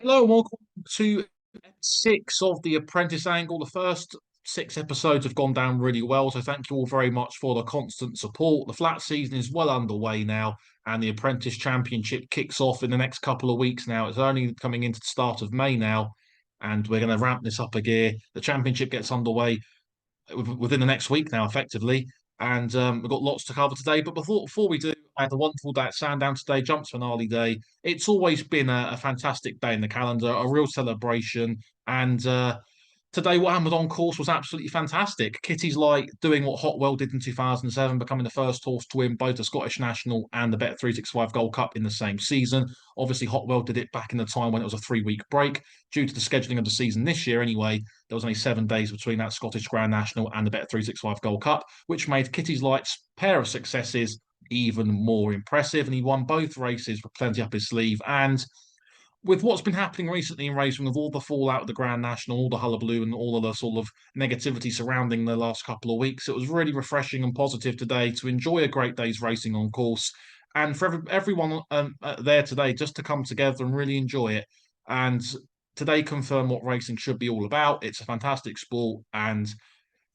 Hello and welcome to six of the Apprentice Angle. The first six episodes have gone down really well, so thank you all very much for the constant support. The flat season is well underway now, and the Apprentice Championship kicks off in the next couple of weeks now. It's only coming into the start of May now, and we're going to ramp this up a gear. The championship gets underway within the next week now, effectively. And we've got lots to cover today. But before we do, I had a wonderful day at Sandown today, jumps finale day. It's always been a fantastic day in the calendar, a real celebration. And today, what happened on course was absolutely fantastic. Kitty's Light doing what Hotwell did in 2007, becoming the first horse to win both the Scottish National and the Bet365 Gold Cup in the same season. Obviously, Hotwell did it back in the time when it was a 3 week break. Due to the scheduling of the season this year, anyway, there was only 7 days between that Scottish Grand National and the Bet365 Gold Cup, which made Kitty's Light's pair of successes even more impressive. And he won both races with plenty up his sleeve. And with what's been happening recently in racing, with all the fallout of the Grand National, all the hullabaloo, and all of the sort of negativity surrounding the last couple of weeks, it was really refreshing and positive today to enjoy a great day's racing on course, and for everyone there today just to come together and really enjoy it. And today confirmed what racing should be all about. It's a fantastic sport, and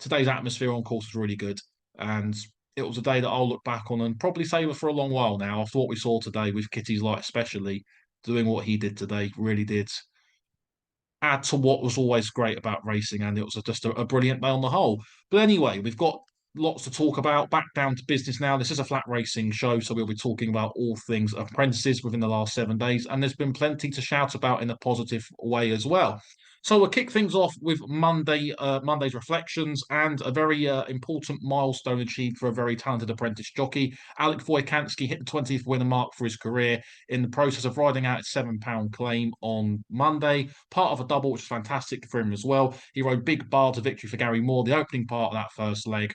today's atmosphere on course was really good. And it was a day that I'll look back on and probably savour for a long while now. After what we saw today with Kitty's Light, especially doing what he did today, really did add to what was always great about racing. And it was just a brilliant day on the whole. But anyway, we've got lots to talk about. Back down to business now. This is a flat racing show, so we'll be talking about all things apprentices within the last 7 days. And there's been plenty to shout about in a positive way as well. So we'll kick things off with Monday's reflections and a very important milestone achieved for a very talented apprentice jockey. Alec Voikhansky hit the 20th winner mark for his career in the process of riding out his £7 claim on Monday. Part of a double, which was fantastic for him as well. He rode Big Bar to victory for Gary Moore, the opening part of that first leg.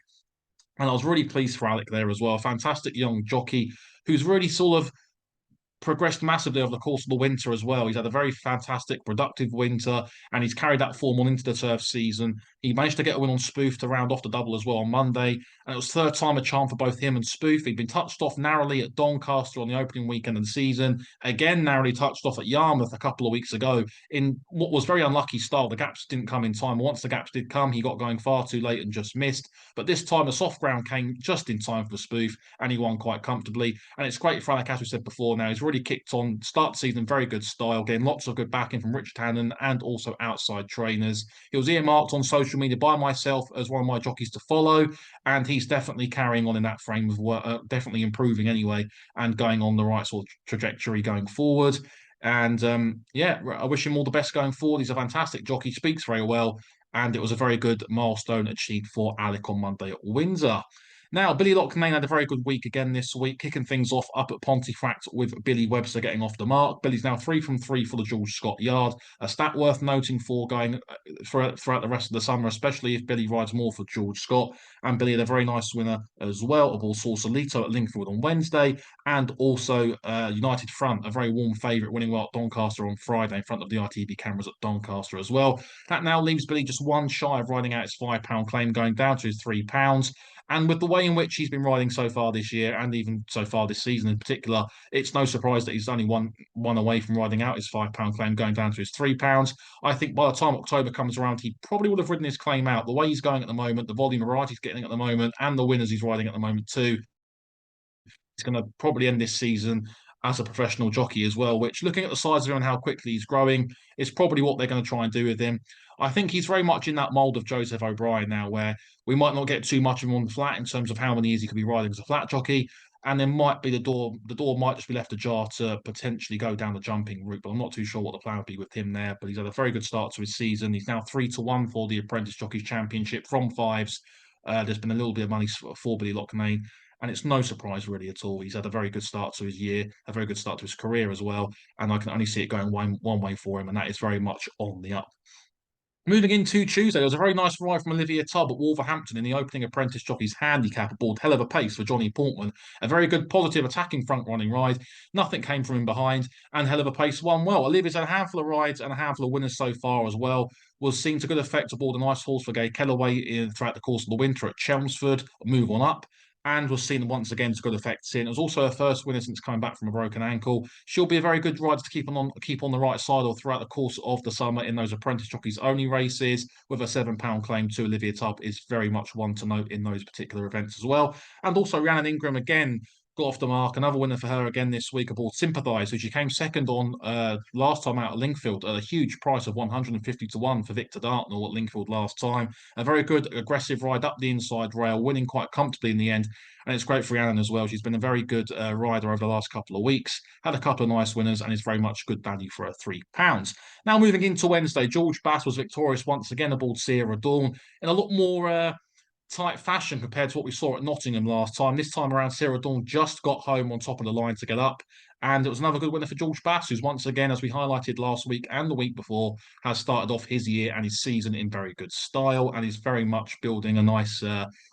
And I was really pleased for Alec there as well. Fantastic young jockey who's really sort of progressed massively over the course of the winter as well. He's had a very fantastic, productive winter, and he's carried that form on into the turf season. He managed to get a win on Spoof to round off the double as well on Monday, and it was third time a charm for both him and Spoof. He'd been touched off narrowly at Doncaster on the opening weekend of the season, again narrowly touched off at Yarmouth a couple of weeks ago in what was very unlucky style. The gaps didn't come in time. Once the gaps did come, he got going far too late and just missed. But this time, the soft ground came just in time for Spoof, and he won quite comfortably. And it's great for Alec, as we said before. Now he's really kicked on, start the season, very good style, getting lots of good backing from Richard Hannon and also outside trainers. He was earmarked on social media by myself as one of my jockeys to follow, and he's definitely carrying on in that frame of work, definitely improving anyway, and going on the right sort of trajectory going forward. And yeah, I wish him all the best going forward. He's a fantastic jockey, speaks very well, and it was a very good milestone achieved for Alec on Monday at Windsor. Now, Billy Loughnane had a very good week again this week, kicking things off up at Pontefract with Billy Webster getting off the mark. Billy's now 3 from 3 for the George Scott Yard, a stat worth noting for going throughout the rest of the summer, especially if Billy rides more for George Scott. And Billy had a very nice winner as well of All Sausalito at Lingfield on Wednesday, and also United Front, a very warm favourite, winning well at Doncaster on Friday in front of the ITV cameras at Doncaster as well. That now leaves Billy just one shy of riding out his £5 claim, going down to his £3. And with the way in which he's been riding so far this year, and even so far this season in particular, it's no surprise that he's only one away from riding out his £5 claim, going down to his £3. I think by the time October comes around, he probably would have ridden his claim out. The way he's going at the moment, the volume of ride he's getting at the moment, and the winners he's riding at the moment too, he's going to probably end this season as a professional jockey as well, which, looking at the size of him and how quickly he's growing, is probably what they're going to try and do with him. I think he's very much in that mould of Joseph O'Brien now, where we might not get too much of him on the flat in terms of how many years he could be riding as a flat jockey. And there might be the door might just be left ajar to potentially go down the jumping route, but I'm not too sure what the plan would be with him there. But he's had a very good start to his season. He's now 3-1 for the Apprentice Jockeys Championship from fives. There's been a little bit of money for Billy Loughnane, and it's no surprise really at all. He's had a very good start to his year, a very good start to his career as well, and I can only see it going one way for him, and that is very much on the up. Moving into Tuesday, there was a very nice ride from Olivia Tubb at Wolverhampton in the opening Apprentice Jockey's Handicap aboard Hell of a Pace for Johnny Portman. A very good, positive, attacking front-running ride. Nothing came from him behind, and Hell of a Pace won well. Olivia's had a handful of rides and a handful of winners so far as well. Was seen to good effect aboard a nice horse for Gay Kellaway throughout the course of the winter at Chelmsford. Move on up. and was seen once again to good effect in. It was also her first winner since coming back from a broken ankle. She'll be a very good rider to keep on the right side or throughout the course of the summer in those apprentice jockeys only races. With a £7 claim to Olivia Tubb is very much one to note in those particular events as well. And also Rhiannon Ingram again got off the mark. Another winner for her again this week aboard Sympathise, who she came second on last time out at Lingfield at a huge price of 150 to 1 for Victor Dartnell at Lingfield last time. A very good aggressive ride up the inside rail, winning quite comfortably in the end. And it's great for Rhiannon as well. She's been a very good rider over the last couple of weeks, had a couple of nice winners, and is very much good value for her £3. Now moving into Wednesday, George Bass was victorious once again aboard Sierra Dawn in a lot more tight fashion compared to what we saw at Nottingham last time. This time around, Sarah Dawn just got home on top of the line to get up. And it was another good winner for George Bass, who's once again, as we highlighted last week and the week before, has started off his year and his season in very good style and is very much building a nice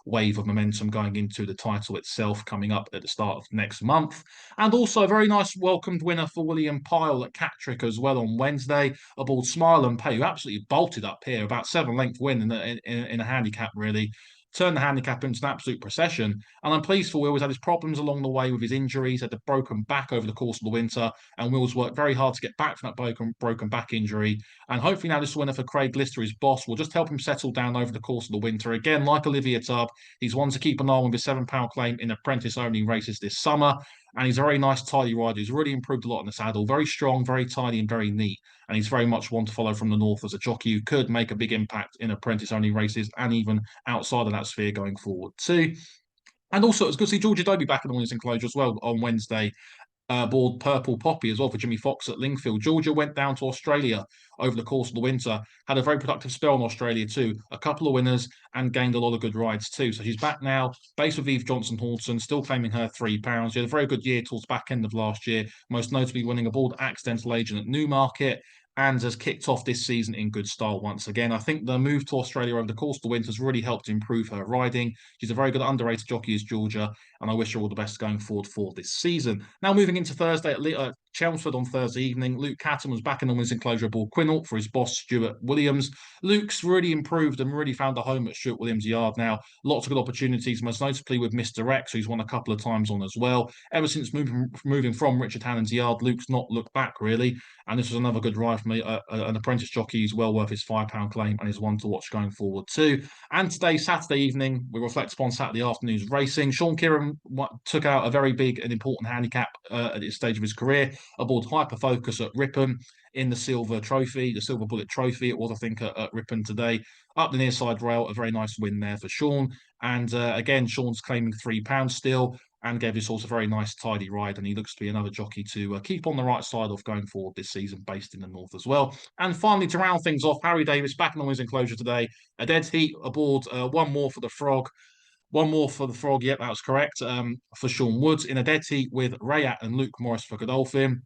wave of momentum going into the title itself coming up at the start of next month. And also a very nice welcomed winner for William Pyle at Catterick as well on Wednesday aboard Smile and Pay, who absolutely bolted up here, about 7 length win in a handicap, really turned the handicap into an absolute procession. And I'm pleased for Will. He's had his problems along the way with his injuries, had a broken back over the course of the winter, and Will's worked very hard to get back from that broken back injury. And hopefully now this winner for Craig Lister, his boss, will just help him settle down over the course of the winter. Again, like Olivia Tubb, he's one to keep an eye on with his £7 claim in apprentice-only races this summer. And he's a very nice, tidy rider. He's really improved a lot in the saddle. Very strong, very tidy, and very neat. And he's very much one to follow from the north as a jockey who could make a big impact in apprentice-only races and even outside of that sphere going forward too. And also, it was good to see Georgia Dobie back in the winners enclosure as well on Wednesday aboard Purple Poppy as well for Jimmy Fox at Lingfield. Georgia went down to Australia over the course of the winter, had a very productive spell in Australia too, a couple of winners and gained a lot of good rides too. So she's back now, based with Eve Johnson-Halton, still claiming her £3. She had a very good year towards back end of last year, most notably winning aboard Accidental Agent at Newmarket, and has kicked off this season in good style once again. I think the move to Australia over the course of the winter has really helped improve her riding. She's a very good underrated jockey as Georgia, and I wish her all the best going forward for this season. Now moving into Thursday at Chelmsford on Thursday evening, Luke Catton was back in the winners enclosure aboard Quinault for his boss Stuart Williams. Luke's really improved and really found a home at Stuart Williams' yard now. Lots of good opportunities, most notably with Mr. X, who's won a couple of times on as well. Ever since moving from Richard Hannon's yard, Luke's not looked back really, and this was another good ride for me. An apprentice jockey who's well worth his £5 claim and is one to watch going forward too. And today, Saturday evening, we reflect upon Saturday afternoon's racing. Sean Kieran took out a very big and important handicap at this stage of his career aboard Hyperfocus at Ripon in the Silver Trophy, the Silver Bullet Trophy. It was, I think, at Ripon today. Up the near side rail, a very nice win there for Sean. And again, Sean's claiming £3 still and gave his horse a very nice, tidy ride. And he looks to be another jockey to keep on the right side of going forward this season, based in the north as well. And finally, to round things off, Harry Davis back in the winners enclosure today. A dead heat aboard one more for the Frog. One more for the Frog, yep, that was correct, for Sean Woods in a dead heat with Rayat and Luke Morris for Godolphin.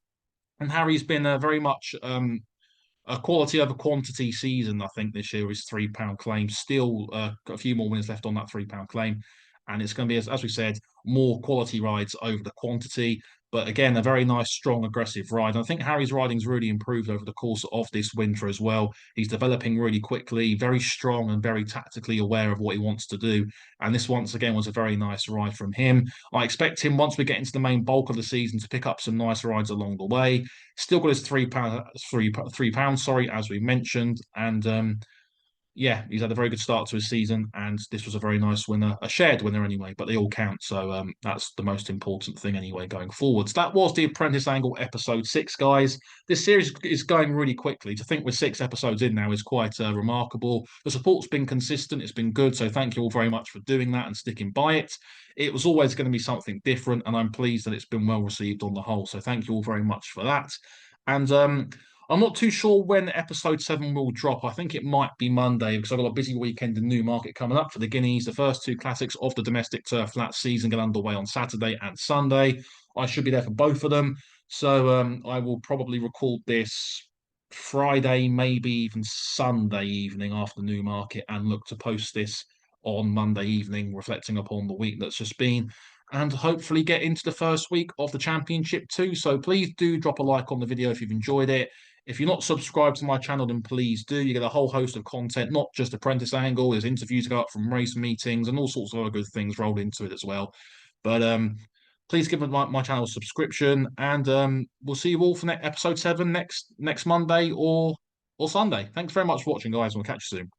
And Harry's been very much a quality over quantity season, I think, this year. His £3 claim. Still got a few more winners left on that £3 claim. And it's going to be, as we said, more quality rides over the quantity. But again, a very nice, strong, aggressive ride. And I think Harry's riding's really improved over the course of this winter as well. He's developing really quickly, very strong and very tactically aware of what he wants to do. And this, once again, was a very nice ride from him. I expect him, once we get into the main bulk of the season, to pick up some nice rides along the way. Still got his £3, sorry, as we mentioned. And yeah, he's had a very good start to his season, and this was a very nice winner, a shared winner anyway, but they all count. So that's the most important thing anyway going forwards. That was the Apprentice Angle episode 6, guys. This series is going really quickly. To think we're 6 episodes in now is quite remarkable. The support's been consistent. It's been good. So thank you all very much for doing that and sticking by it. It was always going to be something different, and I'm pleased that it's been well received on the whole. So thank you all very much for that. And I'm not too sure when episode 7 will drop. I think it might be Monday because I've got a busy weekend in Newmarket coming up for the Guineas. The first 2 classics of the domestic turf flat season get underway on Saturday and Sunday. I should be there for both of them. So I will probably record this Friday, maybe even Sunday evening after Newmarket, and look to post this on Monday evening, reflecting upon the week that's just been, and hopefully get into the first week of the championship too. So please do drop a like on the video if you've enjoyed it. If you're not subscribed to my channel, then please do. You get a whole host of content, not just Apprentice Angle. There's interviews go up from race meetings and all sorts of other good things rolled into it as well. But please give my channel a subscription, and we'll see you all for episode 7 next Monday or Sunday. Thanks very much for watching, guys, and we'll catch you soon.